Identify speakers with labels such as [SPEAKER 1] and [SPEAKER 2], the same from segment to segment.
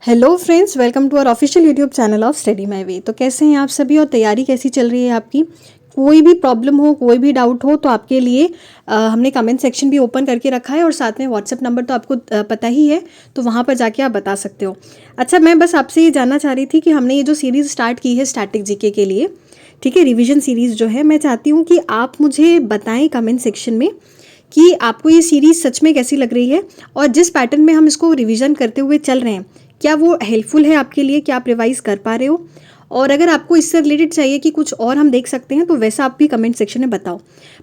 [SPEAKER 1] Hello friends, welcome to our official YouTube channel of study my way. तो कैसे हैं आप सभी और तैयारी कैसी चल रही है आपकी? कोई भी प्रॉब्लम हो, कोई भी डाउट हो तो आपके लिए हमने कमेंट सेक्शन भी ओपन करके रखा है और साथ में व्हाट्सएप नंबर तो आपको पता ही है, तो वहाँ पर जाके आप बता सकते हो। अच्छा, मैं बस आपसे ये जानना चाह रही थी कि हमने ये जो सीरीज़ स्टार्ट की है स्टैटिक जीके के लिए, ठीक है, रिविजन सीरीज़ जो है, मैं चाहती हूँ कि आप मुझे बताएं कमेंट सेक्शन में कि आपको ये सीरीज़ सच में कैसी लग रही है और जिस पैटर्न में हम इसको रिवीजन करते हुए चल रहे हैं, क्या वो हेल्पफुल है आपके लिए, क्या आप रिवाइज कर पा रहे हो? और अगर आपको इससे रिलेटेड चाहिए कि कुछ और हम देख सकते हैं तो वैसा आप भी कमेंट सेक्शन में बताओ।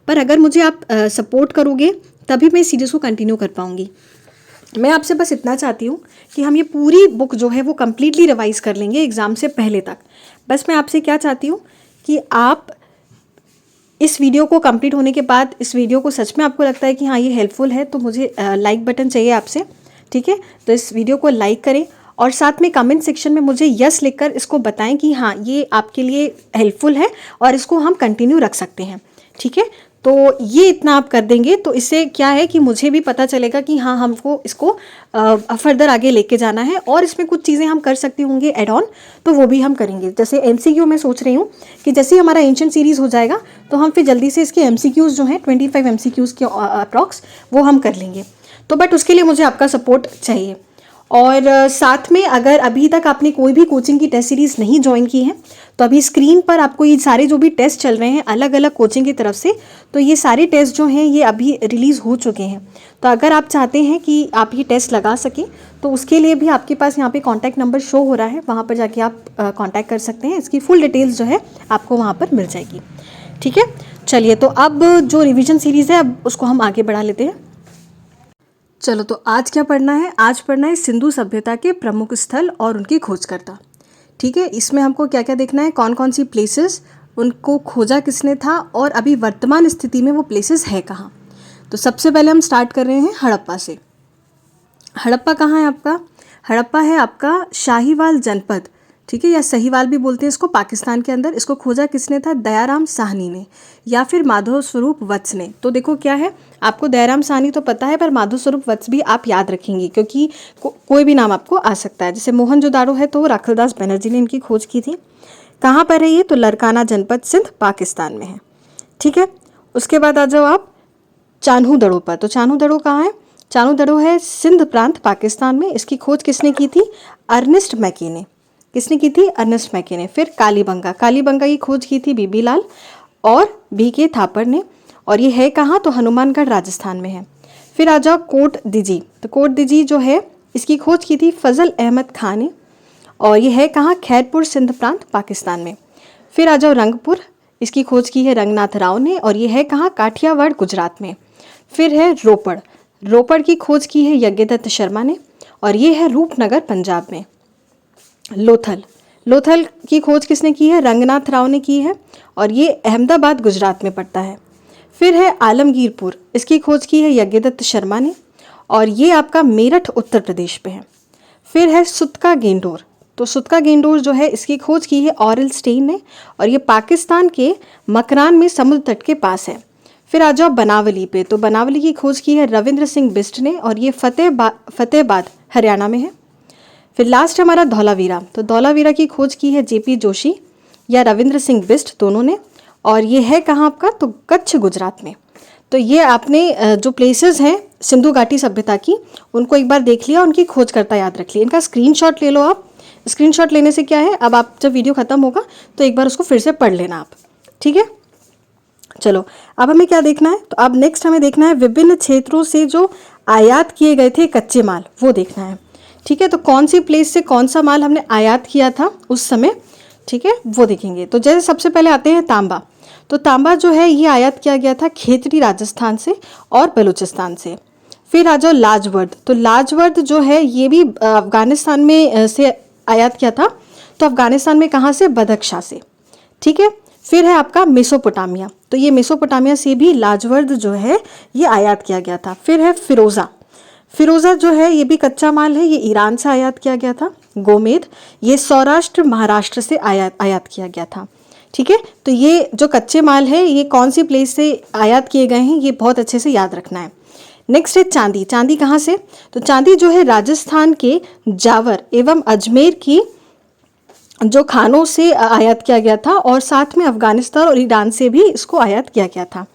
[SPEAKER 1] पर अगर मुझे आप सपोर्ट करोगे तभी मैं इस सीरीज़ को कंटिन्यू कर पाऊँगी। मैं आपसे बस इतना चाहती हूँ कि हम ये पूरी बुक जो है वो कम्प्लीटली रिवाइज कर लेंगे एग्ज़ाम से पहले तक। बस मैं आपसे क्या चाहती हूँ कि आप इस वीडियो को कंप्लीट होने के बाद, इस वीडियो को सच में आपको लगता है कि हाँ ये हेल्पफुल है, तो मुझे लाइक बटन चाहिए आपसे, ठीक है? तो इस वीडियो को लाइक करें और साथ में कमेंट सेक्शन में मुझे यस लिखकर इसको बताएं कि हाँ ये आपके लिए हेल्पफुल है और इसको हम कंटिन्यू रख सकते हैं, ठीक है? तो ये इतना आप कर देंगे तो इससे क्या है कि मुझे भी पता चलेगा कि हाँ हमको इसको फर्दर आगे लेके जाना है और इसमें कुछ चीज़ें हम कर सकते होंगे एड ऑन, तो वो भी हम करेंगे। जैसे एमसीक्यू मैं सोच रही हूँ कि जैसे ही हमारा एंशिएंट सीरीज़ हो जाएगा तो हम फिर जल्दी से इसके एमसीक्यूज़ जो हैं 25 एमसीक्यूज़ के अप्रॉक्स वो हम कर लेंगे। तो बट उसके लिए मुझे आपका सपोर्ट चाहिए। और साथ में अगर अभी तक आपने कोई भी कोचिंग की टेस्ट सीरीज़ नहीं ज्वाइन की है तो अभी स्क्रीन पर आपको ये सारे जो भी टेस्ट चल रहे हैं अलग अलग कोचिंग की तरफ से, तो ये सारे टेस्ट जो हैं ये अभी रिलीज़ हो चुके हैं। तो अगर आप चाहते हैं कि आप ये टेस्ट लगा सकें तो उसके लिए भी आपके पास यहाँ पे कॉन्टैक्ट नंबर शो हो रहा है, वहाँ पर जाके आप कॉन्टैक्ट कर सकते हैं। इसकी फुल डिटेल्स जो है आपको वहाँ पर मिल जाएगी, ठीक है? चलिए, तो अब जो रिविजन सीरीज़ है अब उसको हम आगे बढ़ा लेते हैं। चलो, तो आज क्या पढ़ना है? आज पढ़ना है सिंधु सभ्यता के प्रमुख स्थल और उनकी खोजकर्ता, ठीक है? इसमें हमको क्या क्या देखना है, कौन कौन सी प्लेसेस, उनको खोजा किसने था और अभी वर्तमान स्थिति में वो प्लेसेस है कहाँ। तो सबसे पहले हम स्टार्ट कर रहे हैं हड़प्पा से। हड़प्पा कहाँ है आपका? हड़प्पा है आपका शाहीवाल जनपद, ठीक है, या सहीवाल भी बोलते हैं इसको, पाकिस्तान के अंदर। इसको खोजा किसने था? दयाराम साहनी ने या फिर माधव स्वरूप वत्स ने। तो देखो क्या है, आपको दयाराम साहनी तो पता है पर माधव स्वरूप वत्स भी आप याद रखेंगे क्योंकि कोई भी नाम आपको आ सकता है। जैसे मोहनजोदाड़ो है तो राखलदास बनर्जी ने इनकी खोज की थी। कहाँ पर है ये? तो लरकाना जनपद, सिंध, पाकिस्तान में है, ठीक है? उसके बाद आ जाओ आप चान्हू दड़ो पर। तो चान्हू दड़ो कहाँ है? चान्हू दड़ो है सिंध प्रांत, पाकिस्तान में। इसकी खोज किसने की थी? अर्नेस्ट मैकी ने। किसने की थी? अर्नेस्ट मैकी ने। फिर कालीबंगा, कालीबंगा की खोज की थी बीबी लाल और बीके थापर ने। और ये है कहाँ? तो हनुमानगढ़, राजस्थान में है। फिर आ जाओ कोट दिजी। तो कोट दिजी जो है इसकी खोज की थी फजल अहमद खान ने और ये है कहाँ? खैरपुर, सिंध प्रांत, पाकिस्तान में। फिर आ जाओ रंगपुर, इसकी खोज की है रंगनाथ राव ने और ये है कहाँ? काठियावाड़, गुजरात में। फिर है रोपड़, रोपड़ की खोज की है यज्ञदत्त शर्मा ने और ये है रूपनगर, पंजाब में। लोथल, लोथल की खोज किसने की है? रंगनाथ राव ने की है और ये अहमदाबाद, गुजरात में पड़ता है। फिर है आलमगीरपुर, इसकी खोज की है यज्ञदत्त शर्मा ने और ये आपका मेरठ, उत्तर प्रदेश पे है। फिर है सुतका गेंडोर, तो सुतका गेंडोर जो है इसकी खोज की है ऑरेल स्टेन ने और ये पाकिस्तान के मकरान में समुद्र तट के पास है। फिर आ जाओ बनावली पे। तो बनावली की खोज की है रविंद्र सिंह बिस्ट ने और ये फतेहबाद, हरियाणा में है। फिर लास्ट हमारा धौलावीरा। तो धौलावीरा की खोज की है जेपी जोशी या रविंद्र सिंह बिस्ट, दोनों ने, और ये है कहाँ आपका? तो कच्छ, गुजरात में। तो ये आपने जो प्लेसेस हैं सिंधु घाटी सभ्यता की उनको एक बार देख लिया, उनकी खोजकर्ता याद रख लिया। इनका स्क्रीनशॉट ले लो आप। स्क्रीनशॉट लेने से क्या है, अब आप जब वीडियो खत्म होगा तो एक बार उसको फिर से पढ़ लेना आप, ठीक है? चलो, अब हमें क्या देखना है? तो अब नेक्स्ट हमें देखना है विभिन्न क्षेत्रों से जो आयात किए गए थे कच्चे माल, वो देखना है, ठीक है? तो कौन सी प्लेस से कौन सा माल हमने आयात किया था उस समय, ठीक है, वो देखेंगे। तो जैसे सबसे पहले आते हैं तांबा। तो तांबा जो है ये आयात किया गया था खेतड़ी, राजस्थान से और बलूचिस्तान से। फिर आ जाओ लाजवर्द। तो लाजवर्द जो है ये भी अफगानिस्तान में से आयात किया था। तो अफगानिस्तान में कहाँ से? बदख्शां से, ठीक है? फिर है आपका मेसोपोटामिया। तो ये मेसोपोटामिया से भी लाजवर्द जो है ये आयात किया गया था। फिर है फिरोज़ा। फिरोज़ा जो है ये भी कच्चा माल है, ये ईरान से आयात किया गया था। गोमेद, ये सौराष्ट्र, महाराष्ट्र से आयात किया गया था, ठीक है? तो ये जो कच्चे माल है ये कौन सी प्लेस से आयात किए गए हैं ये बहुत अच्छे से याद रखना है। नेक्स्ट है चांदी। चांदी कहाँ से? तो चांदी जो है राजस्थान के जावर एवं अजमेर की जो खानों से आयात किया गया था, और साथ में अफगानिस्तान और ईरान से भी इसको आयात किया गया था।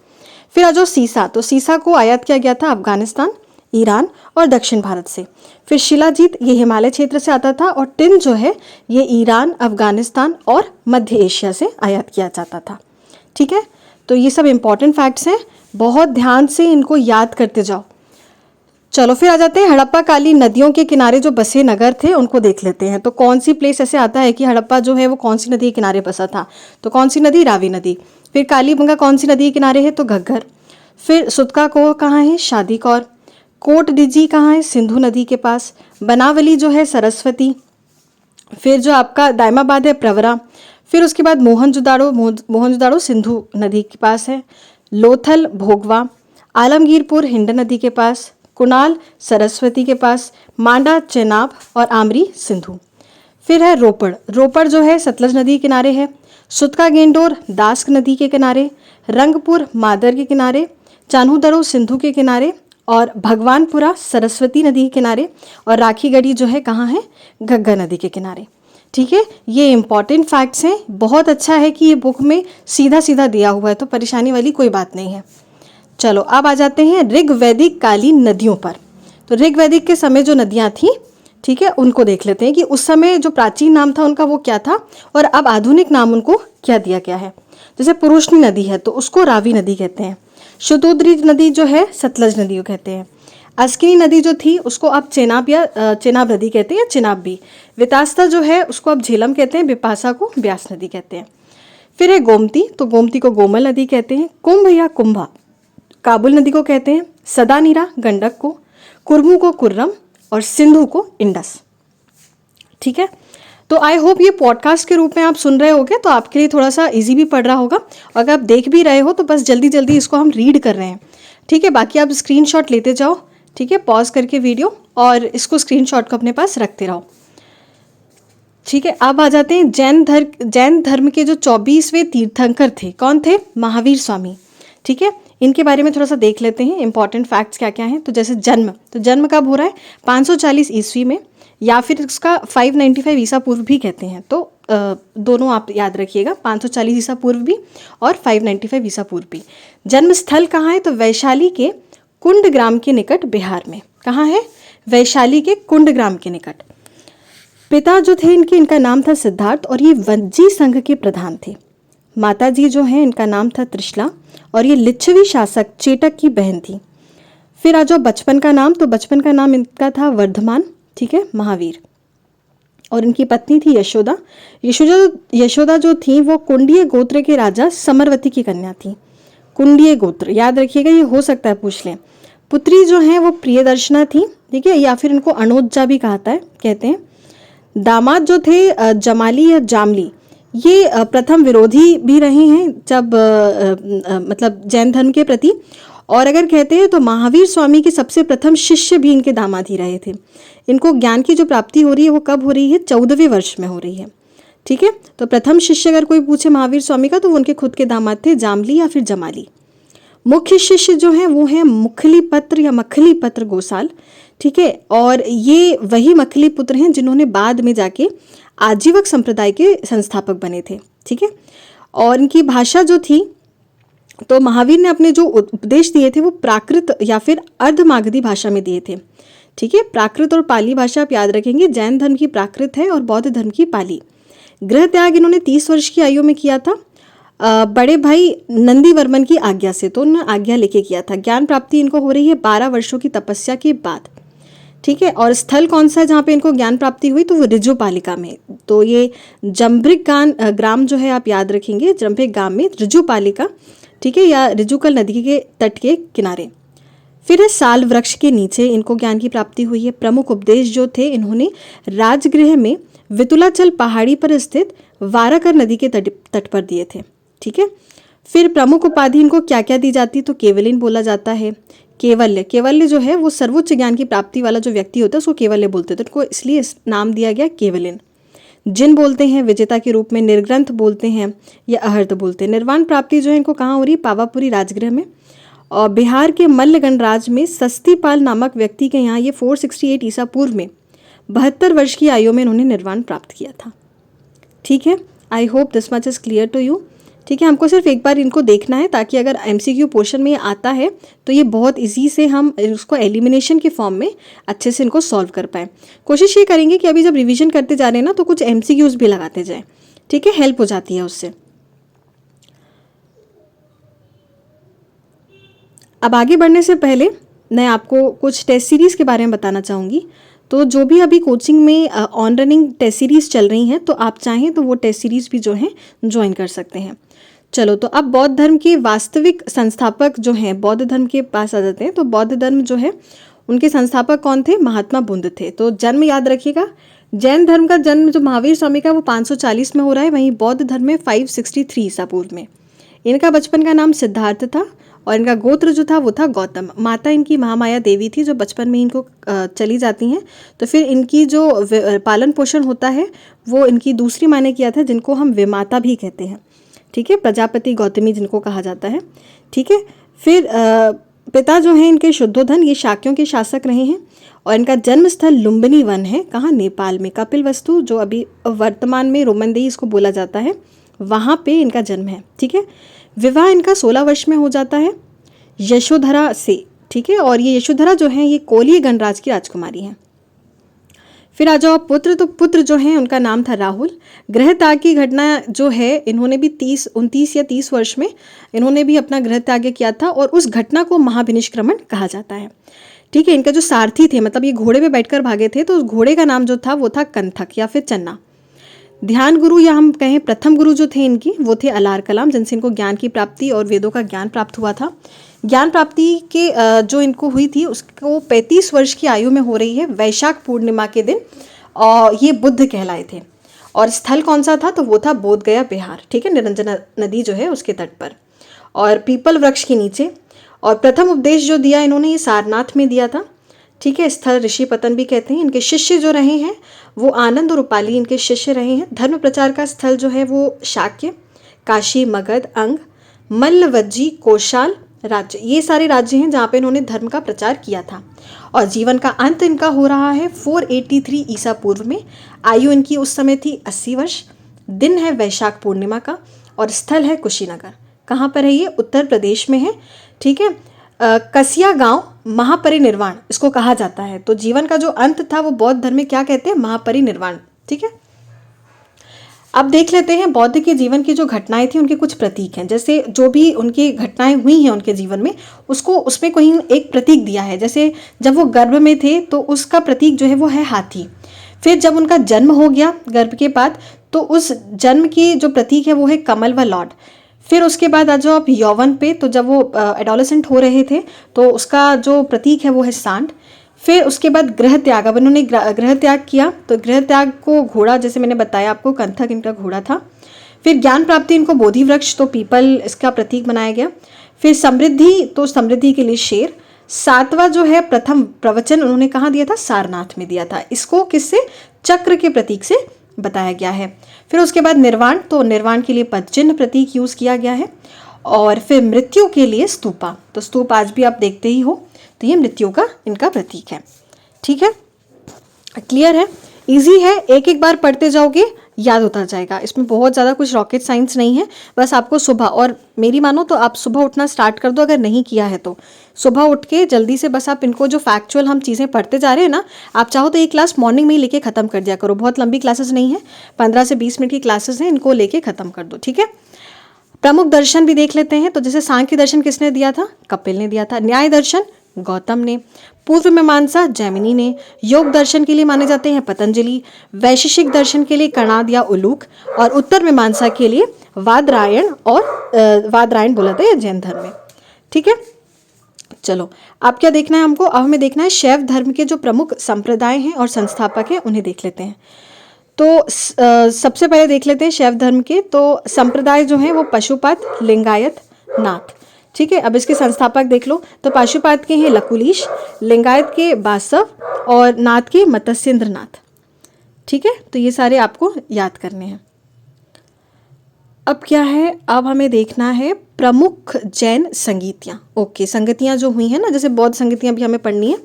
[SPEAKER 1] फिर आ जाओ सीसा। तो सीसा को आयात किया गया था अफगानिस्तान, ईरान और दक्षिण भारत से। फिर शिलाजीत, ये हिमालय क्षेत्र से आता था, और टिन जो है ये ईरान, अफगानिस्तान और मध्य एशिया से आयात किया जाता था। ठीक है, तो ये सब इंपॉर्टेंट फैक्ट्स हैं, बहुत ध्यान से इनको याद करते जाओ। चलो फिर आ जाते हैं हड़प्पा कालीन नदियों के किनारे जो बसे नगर थे उनको देख लेते हैं। तो कौन सी प्लेस ऐसे आता है कि हड़प्पा जो है वो कौन सी नदी के किनारे बसा था? तो कौन सी नदी? रावी नदी। फिर कालीबंगा कौन सी नदी के किनारे है? तो घग्गर। फिर सुतका को कहाँ है? शादीकौर। कोट डिजी कहाँ है? सिंधु नदी के पास। बनावली जो है सरस्वती। फिर जो आपका दायमाबाद है प्रवरा। फिर उसके बाद मोहनजोदाड़ो, मोहनजोदाड़ो सिंधु नदी के पास है। लोथल भोगवा। आलमगीरपुर हिंड नदी के पास। कुणाल सरस्वती के पास। मांडा चेनाब और आमरी सिंधु। फिर है रोपड़। रोपड़ जो है सतलज नदी के किनारे है। सुतका गेंडोर दास्क नदी के किनारे। रंगपुर मादर के किनारे। चान्हूदरो सिंधु के किनारे। और भगवानपुरा सरस्वती नदी के किनारे। और राखीगढ़ी जो है कहाँ है? घग्गर नदी के किनारे। ठीक है, ये इंपॉर्टेंट फैक्ट्स हैं। बहुत अच्छा है कि ये बुक में सीधा सीधा दिया हुआ है, तो परेशानी वाली कोई बात नहीं है। चलो अब आ जाते हैं ऋग्वैदिक कालीन नदियों पर। तो ऋग्वैदिक के समय जो नदियाँ थीं, ठीक है, उनको देख लेते हैं कि उस समय जो प्राचीन नाम था उनका वो क्या था, और अब आधुनिक नाम उनको क्या दिया गया है। जैसे पुरुषनी नदी है तो उसको रावी नदी कहते हैं। शतुद्री नदी जो है सतलज नदी को कहते हैं। अस्किनी नदी जो थी उसको आप चेनाब या चेनाब नदी कहते हैं, या चेनाब भी। वितास्ता जो है उसको आप झेलम कहते हैं। बिपाशा को ब्यास नदी कहते हैं। फिर है गोमती। तो गोमती को गोमल नदी कहते हैं। कुंभ या कुंभा काबुल नदी को कहते हैं। सदानीरा गंडक को। कुर्मू को कुर्रम और सिंधु को इंडस। ठीक है, तो आई होप ये पॉडकास्ट के रूप में आप सुन रहे होगे तो आपके लिए थोड़ा सा इजी भी पड़ रहा होगा। अगर आप देख भी रहे हो तो बस जल्दी जल्दी इसको हम रीड कर रहे हैं। ठीक है, बाकी आप स्क्रीनशॉट लेते जाओ। ठीक है, पॉज करके वीडियो और इसको स्क्रीनशॉट को अपने पास रखते रहो। ठीक है, अब आ जाते हैं जैन धर्म के जो 24वें तीर्थंकर थे। कौन थे? महावीर स्वामी। ठीक है, इनके बारे में थोड़ा सा देख लेते हैं इंपॉर्टेंट फैक्ट्स क्या क्या हैं। तो जैसे जन्म, तो जन्म कब हो रहा है? 540 ईस्वी में, या फिर उसका 595 ईसा पूर्व भी कहते हैं। तो दोनों आप याद रखिएगा, 540 ईसा पूर्व भी और 595 ईसा पूर्व भी। जन्म स्थल कहाँ है? तो वैशाली के कुंड ग्राम के निकट बिहार में। कहाँ है? वैशाली के कुंड ग्राम के निकट। पिता जो थे इनके, इनका नाम था सिद्धार्थ और ये वज्जी संघ के प्रधान थे। माता जी जो है इनका नाम था त्रिशला और ये लिच्छवी शासक चेटक की बहन थी। फिर आ जाओ बचपन का नाम। तो बचपन का नाम इनका था वर्धमान। ठीक है, महावीर। और इनकी पत्नी थी यशोदा। यशोदा जो थी वो कुंडीय गोत्र के राजा समरवती की कन्या थी। कुंडीय गोत्र याद रखिएगा, ये हो सकता है पूछ लें। पुत्री जो है वो प्रियदर्शना थी। ठीक है, या फिर इनको अनोज्जा भी कहते हैं। दामाद जो थे जमाली या जामली, ये प्रथम विरोधी भी रहे हैं जब मतलब जैन धर्म के प्रति। और अगर कहते हैं तो महावीर स्वामी के सबसे प्रथम शिष्य भी इनके दामाद ही रहे थे। इनको ज्ञान की जो प्राप्ति हो रही है वो कब हो रही है? 14वें वर्ष में हो रही है। ठीक है, तो प्रथम शिष्य अगर कोई पूछे महावीर स्वामी का तो वो उनके खुद के दामाद थे, जामली या फिर जमाली। मुख्य शिष्य जो है वो है मुखली पत्र या मखली पत्र गोसाल। ठीक है, और ये वही मखली पुत्र हैं जिन्होंने बाद में जाके आजीवक संप्रदाय के संस्थापक बने थे। ठीक है, और इनकी भाषा जो थी, तो महावीर ने अपने जो उपदेश दिए थे वो प्राकृत या फिर अर्धमागधी भाषा में दिए थे। ठीक है, प्राकृत और पाली भाषा आप याद रखेंगे। जैन धर्म की प्राकृत है और बौद्ध धर्म की पाली। गृह त्याग इन्होंने 30 वर्ष की आयु में किया था, बड़े भाई नंदी वर्मन की आज्ञा से। तो उन्होंने आज्ञा लेके किया था। ज्ञान प्राप्ति इनको हो रही है 12 वर्षों की तपस्या के बाद। ठीक है, और स्थल कौन सा है जहाँ पे इनको ज्ञान प्राप्ति हुई? तो वो ऋजुपालिका में। तो ये जम्भृक ग्राम जो है आप याद रखेंगे, जम्भृक ग्राम में ऋजुपालिका। ठीक है, या ऋजुकल नदी के तट के किनारे। फिर है साल वृक्ष के नीचे इनको ज्ञान की प्राप्ति हुई है। प्रमुख उपदेश जो थे इन्होंने राजगृह में वितुलाचल पहाड़ी पर स्थित वाराकर नदी के तट पर दिए थे। ठीक है, फिर प्रमुख उपाधि इनको क्या क्या दी जाती? तो केवलिन बोला जाता है। केवल्य, केवल्य जो है वो सर्वोच्च ज्ञान की प्राप्ति वाला जो व्यक्ति होता है उसको केवल्य बोलते थे, उनको इसलिए नाम दिया गया केवलिन। जिन बोलते हैं विजेता के रूप में। निर्ग्रंथ बोलते हैं या अहर्त बोलते हैं। निर्वाण प्राप्ति जो है इनको कहाँ हो रही है? पावापुरी राजगृह में। और बिहार के मल्ल गणराज्य में सस्तीपाल नामक व्यक्ति के यहाँ ये 468 ईसा पूर्व में 72 वर्ष की आयु में इन्होंने निर्वाण प्राप्त किया था। ठीक है, I hope this much is clear to you. ठीक है, हमको सिर्फ एक बार इनको देखना है ताकि अगर MCQ पोर्शन में ये आता है तो ये बहुत इजी से हम उसको एलिमिनेशन के फॉर्म में अच्छे से इनको सॉल्व कर पाएँ। कोशिश ये करेंगे कि अभी जब रिवीजन करते जा रहे हैं ना तो कुछ MCQs भी लगाते जाएँ। ठीक है, हेल्प हो जाती है उससे। अब आगे बढ़ने से पहले मैं आपको कुछ टेस्ट सीरीज़ के बारे में बताना चाहूँगी। तो जो भी अभी कोचिंग में ऑन रनिंग टेस्ट सीरीज़ चल रही हैं तो आप चाहें तो वो टेस्ट सीरीज़ भी जो हैं ज्वाइन कर सकते हैं। चलो, तो अब बौद्ध धर्म के वास्तविक संस्थापक जो हैं, बौद्ध धर्म के पास आ जाते हैं। तो बौद्ध धर्म जो है उनके संस्थापक कौन थे? महात्मा बुद्ध थे। तो जन्म याद रखिएगा, जैन धर्म का जन्म जो महावीर स्वामी का वो 540 में हो रहा है, वहीं बौद्ध धर्म में 563 ईसा पूर्व में। इनका बचपन का नाम सिद्धार्थ था और इनका गोत्र जो था वो था गौतम। माता इनकी महामाया देवी थी जो बचपन में इनको चली जाती हैं। तो फिर इनकी जो पालन पोषण होता है वो इनकी दूसरी माँ ने किया था, जिनको हम विमाता भी कहते हैं। ठीक है, प्रजापति गौतमी जिनको कहा जाता है। ठीक है, फिर पिता जो हैं इनके शुद्धोधन, ये शाक्यों के शासक रहे हैं और इनका जन्म स्थल लुम्बिनी वन है। कहाँ? नेपाल में। कपिलवस्तु जो अभी वर्तमान में रोमनदेही इसको बोला जाता है, वहाँ पे इनका जन्म है। ठीक है, विवाह इनका 16 वर्ष में हो जाता है यशोधरा से। ठीक है, और ये यशोधरा जो है ये कोलीय गणराज की राजकुमारी हैं। फिर आ जाओ पुत्र। तो पुत्र जो हैं उनका नाम था राहुल। गृह त्याग की घटना जो है, इन्होंने भी 29 या 30 वर्ष में इन्होंने भी अपना गृह त्याग किया था और उस घटना को महाविनिष्क्रमण कहा जाता है। ठीक है, इनका जो सारथी थे, मतलब ये घोड़े पे बैठकर भागे थे, तो उस घोड़े का नाम जो था वो था कंथक या फिर चन्ना। ध्यान गुरु या हम कहें प्रथम गुरु जो थे इनकी, वो थे अलार कलाम, जिनसे इनको ज्ञान की प्राप्ति और वेदों का ज्ञान प्राप्त हुआ था। ज्ञान प्राप्ति के जो इनको हुई थी उसको 35 वर्ष की आयु में हो रही है, वैशाख पूर्णिमा के दिन। और ये बुद्ध कहलाए थे। और स्थल कौन सा था? तो वो था बोध गया बिहार। ठीक है, निरंजना नदी जो है उसके तट पर और पीपल वृक्ष के नीचे। और प्रथम उपदेश जो दिया इन्होंने ये सारनाथ में दिया था। ठीक है, स्थल ऋषि पतन भी कहते हैं। इनके शिष्य जो रहे हैं वो आनंद और उपाली इनके शिष्य रहे हैं। धर्म प्रचार का स्थल जो है वो शाक्य, काशी, मगध, अंग, मल्लवज्जी, कोशाल राज्य, ये सारे राज्य हैं जहाँ पे इन्होंने धर्म का प्रचार किया था। और जीवन का अंत इनका हो रहा है 483 ईसा पूर्व में। आयु इनकी उस समय थी 80 वर्ष। दिन है वैशाख पूर्णिमा का और स्थल है कुशीनगर। कहाँ पर है ये? उत्तर प्रदेश में है। ठीक है, कसिया गांव महापरिनिर्वाण इसको कहा जाता है। तो जीवन का जो अंत था वो बौद्ध धर्म में क्या कहते हैं? महापरिनिर्वाण। ठीक है, अब देख लेते हैं बौद्ध के जीवन की जो घटनाएं थी उनके कुछ प्रतीक हैं। जैसे जो भी उनकी घटनाएं हुई हैं उनके जीवन में, उसको उसमें कोई एक प्रतीक दिया है। जैसे जब वो गर्भ में थे तो उसका प्रतीक जो है वो है हाथी। फिर जब उनका जन्म हो गया गर्भ के बाद तो उस जन्म की जो प्रतीक है वो है कमल व लॉर्ड। फिर उसके बाद आ जाओ आप यौवन पे, तो जब वो एडोलेसेंट हो रहे थे तो उसका जो प्रतीक है वो है सांड। फिर उसके बाद गृह त्याग, अब इन्होंने गृह त्याग किया तो गृह त्याग को घोड़ा, जैसे मैंने बताया आपको, कंथक इनका घोड़ा था। फिर ज्ञान प्राप्ति इनको बोधि वृक्ष, तो पीपल इसका प्रतीक बनाया गया। फिर समृद्धि, तो समृद्धि के लिए शेर। 7वां जो है प्रथम प्रवचन उन्होंने कहाँ दिया था? सारनाथ में दिया था। इसको किससे? चक्र के प्रतीक से बताया गया है। फिर उसके बाद निर्वाण, तो निर्वाण के लिए पद चिन्ह प्रतीक यूज किया गया है। और फिर मृत्यु के लिए स्तूपा, तो स्तूप आज भी आप देखते ही हो, तो ये मृत्यु का इनका प्रतीक है। ठीक है, क्लियर है, इजी है, एक एक बार पढ़ते जाओगे याद होता जाएगा। इसमें बहुत ज़्यादा कुछ रॉकेट साइंस नहीं है। बस आपको सुबह, और मेरी मानो तो आप सुबह उठना स्टार्ट कर दो, अगर नहीं किया है तो सुबह उठ के जल्दी से बस आप इनको जो फैक्चुअल हम चीज़ें पढ़ते जा रहे हैं ना, आप चाहो तो एक क्लास मॉर्निंग में ही लेके ख़त्म कर दिया करो। बहुत लंबी क्लासेस नहीं है, 15 से 20 मिनट की क्लासेस हैं, इनको लेके ख़त्म कर दो। ठीक है, प्रमुख दर्शन भी देख लेते हैं। तो जैसे सांख्य दर्शन किसने दिया था? कपिल ने दिया था। न्याय दर्शन गौतम ने। पूर्व मीमांसा जैमिनी ने। योग दर्शन के लिए माने जाते हैं पतंजलि। वैशेषिक दर्शन के लिए कणाद या उलूक। और उत्तर मीमांसा के लिए वादरायण, और वादरायण बोला था जैन धर्म में। ठीक है, चलो अब क्या देखना है हमको? अब हमें देखना है शैव धर्म के जो प्रमुख संप्रदाय हैं और संस्थापक हैं, उन्हें देख लेते हैं। तो सबसे पहले देख लेते हैं शैव धर्म के। तो संप्रदाय जो हैं वो पशुपत, लिंगायत, नाथ। ठीक है, अब इसके संस्थापक देख लो। तो पशुपत के हैं लकुलीश, लिंगायत के बासव और नाथ के मत्स्येंद्र नाथ। ठीक है, तो ये सारे आपको याद करने हैं। अब क्या है? अब हमें देखना है प्रमुख जैन संगीतियाँ। ओके, संगतियाँ जो हुई हैं ना, जैसे बौद्ध संगतियाँ भी हमें पढ़नी है,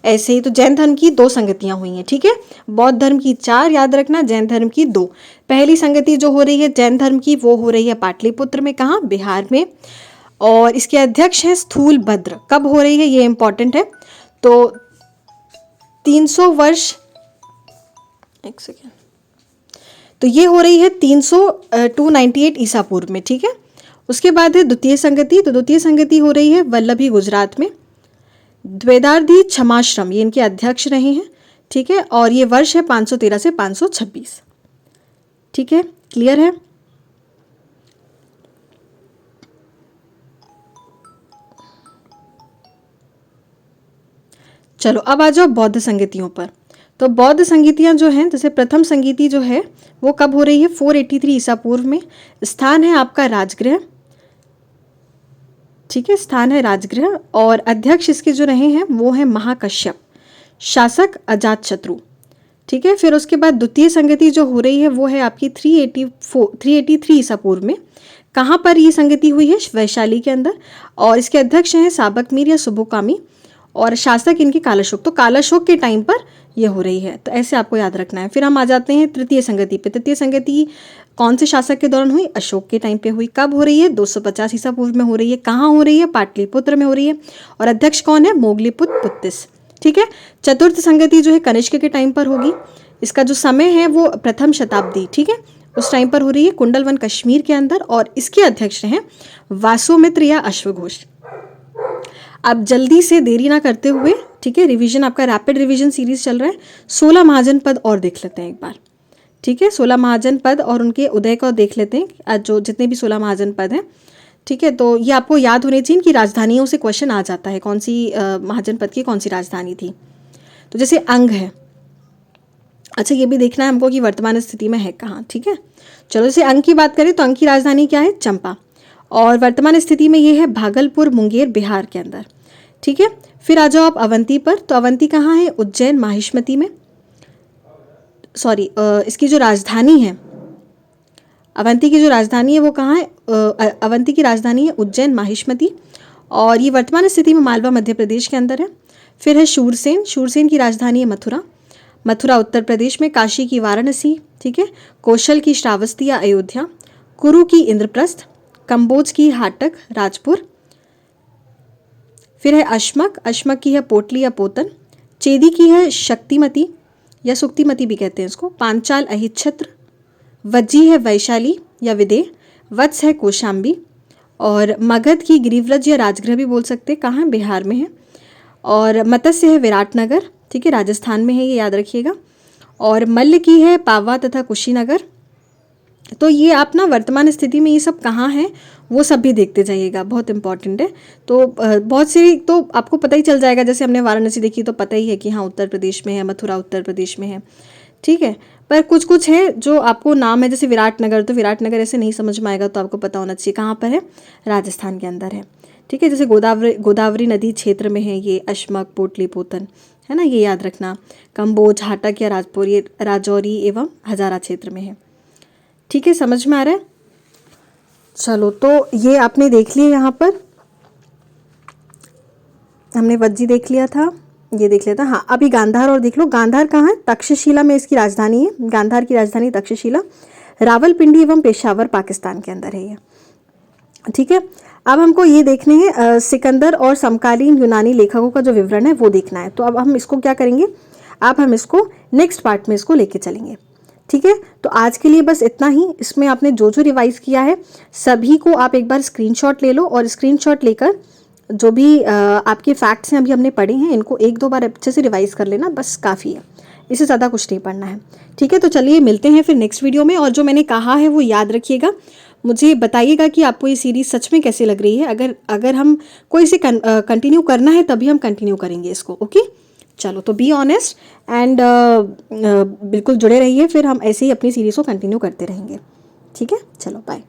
[SPEAKER 1] ऐसे ही तो जैन धर्म की 2 संगतियाँ हुई हैं, ठीक है। बौद्ध धर्म की 4 याद रखना, जैन धर्म की 2। पहली संगति जो हो रही है जैन धर्म की, वो हो रही है पाटलिपुत्र में, कहाँ, बिहार में, और इसके अध्यक्ष हैं स्थूलभद्र। कब हो रही है ये इंपॉर्टेंट है, तो 300 वर्ष, एक सेकेंड, तो ये हो रही है 298 ईसा पूर्व में, ठीक है। उसके बाद है द्वितीय संगति, तो द्वितीय संगति हो रही है वल्लभी गुजरात में। द्वेदार्थी क्षमाश्रम ये इनके अध्यक्ष रहे हैं, ठीक है, और ये वर्ष है 513 से 526, ठीक है, क्लियर है। चलो अब आ जाओ बौद्ध संगतियों पर। तो बौद्ध संगीतियाँ जो हैं, जैसे प्रथम संगीति जो है वो कब हो रही है, 483 ईसा पूर्व में। स्थान है आपका राजगृह, ठीक है, स्थान है राजगृह, और अध्यक्ष इसके जो रहे हैं वो है महाकश्यप, शासक अजातशत्रु, ठीक है। फिर उसके बाद द्वितीय संगति जो हो रही है वो है आपकी 383 ईसा पूर्व में। कहाँ पर ये संगति हुई है, वैशाली के अंदर, और इसके अध्यक्ष हैं साबकमीर या सुबोकामी, और शासक इनके कालाशोक, तो कालाशोक के टाइम पर यह हो रही है, तो ऐसे आपको याद रखना है। फिर हम आ जाते हैं तृतीय संगति पे। तृतीय संगति कौन से शासक के दौरान हुई, अशोक के टाइम पे हुई। कब हो रही है, 250 ईसा पूर्व में हो रही है। कहाँ हो रही है, पाटलिपुत्र में हो रही है, और अध्यक्ष कौन है, मोगलीपुत्र पुत्तिस, ठीक है। चतुर्थ संगति जो है कनिष्क के टाइम पर होगी। इसका जो समय है वो प्रथम शताब्दी, ठीक है, उस टाइम पर हो रही है, कुंडलवन कश्मीर के अंदर, और इसके अध्यक्ष हैं वासुमित्र या अश्वघोष। आप जल्दी से देरी ना करते हुए, ठीक है, रिवीजन आपका रैपिड रिवीजन सीरीज चल रहा है, 16 महाजन पद और देख लेते हैं एक बार, ठीक है। 16 महाजन पद और उनके उदय को देख लेते हैं, जो जितने भी 16 महाजन पद हैं, ठीक है। तो ये आपको याद होने चाहिए कि राजधानियों से क्वेश्चन आ जाता है, कौन सी महाजन पद की कौन सी राजधानी थी। तो जैसे अंग है, अच्छा ये भी देखना है हमको कि वर्तमान स्थिति में है कहाँ, ठीक है। चलो जैसे अंग की बात करें तो अंग की राजधानी क्या है, चंपा, और वर्तमान स्थिति में ये है भागलपुर मुंगेर बिहार के अंदर, ठीक है। फिर आ जाओ आप अवंती पर। तो अवंती कहाँ है, उज्जैन माहिष्मती में, सॉरी इसकी जो राजधानी है, अवंती की जो राजधानी है वो कहाँ है, अवंती की राजधानी है उज्जैन माहिष्मती, और ये वर्तमान स्थिति में मालवा मध्य प्रदेश के अंदर है। फिर है शूरसेन, शूरसेन की राजधानी है मथुरा, मथुरा उत्तर प्रदेश में। काशी की वाराणसी, ठीक है, कौशल की श्रावस्ती या अयोध्या, कुरु की इंद्रप्रस्थ, कंबोज की हाटक राजपुर। फिर है अश्मक, अश्मक की है पोटली या पोतन, चेदी की है शक्तिमती या सुक्तिमती भी कहते हैं इसको, पांचाल अहिच्छत्र, वज्जी है वैशाली या विदेह, वत्स है कौशाम्बी, और मगध की गिरिव्रज या राजगृह भी बोल सकते हैं, कहाँ, बिहार में है, और मत्स्य है विराटनगर, ठीक है, राजस्थान में है, ये याद रखिएगा, और मल्ल की है पावा तथा कुशीनगर। तो ये आप ना वर्तमान स्थिति में ये सब कहाँ है वो सब भी देखते जाइएगा, बहुत इंपॉर्टेंट है। तो बहुत से तो आपको पता ही चल जाएगा, जैसे हमने वाराणसी देखी तो पता ही है कि हाँ उत्तर प्रदेश में है, मथुरा उत्तर प्रदेश में है, ठीक है। पर कुछ कुछ है जो आपको नाम है, जैसे विराटनगर, तो विराटनगर ऐसे नहीं समझ में आएगा, तो आपको पता होना चाहिए कहाँ पर है, राजस्थान के अंदर है, ठीक है। जैसे गोदावरी नदी क्षेत्र में है ये अश्मक, पोटली, पोतन, है ना, ये याद रखना। कंबोज, हाटक या राजपुर ये राजौरी एवं हजारा क्षेत्र में है, ठीक है, समझ में आ रहा है। चलो तो ये आपने देख लिया, यहाँ पर हमने वज्जी देख लिया था, ये देख लिया था, हाँ अभी गांधार और देख लो। गांधार कहाँ है, तक्षशिला में इसकी राजधानी है, गांधार की राजधानी तक्षशिला। रावलपिंडी एवं पेशावर पाकिस्तान के अंदर है ये, ठीक है। अब हमको ये देखने हैं सिकंदर और समकालीन यूनानी लेखकों का जो विवरण है वो देखना है। तो अब हम इसको क्या करेंगे, अब हम इसको नेक्स्ट पार्ट में इसको लेके चलेंगे, ठीक है। तो आज के लिए बस इतना ही। इसमें आपने जो जो रिवाइज किया है सभी को आप एक बार स्क्रीनशॉट ले लो, और स्क्रीनशॉट लेकर जो भी आपके फैक्ट्स हैं अभी हमने पढ़े हैं इनको 1-2 बार अच्छे से रिवाइज कर लेना, बस काफ़ी है, इससे ज़्यादा कुछ नहीं पढ़ना है, ठीक है। तो चलिए मिलते हैं फिर नेक्स्ट वीडियो में, और जो मैंने कहा है वो याद रखिएगा, मुझे बताइएगा कि आपको ये सीरीज़ सच में कैसे लग रही है। अगर हम कोई इसे कंटिन्यू करना है तभी हम कंटिन्यू करेंगे इसको, ओके। चलो तो बी ऑनेस्ट एंड बिल्कुल जुड़े रहिए, फिर हम ऐसे ही अपनी सीरीज़ को कंटिन्यू करते रहेंगे, ठीक है। चलो बाय।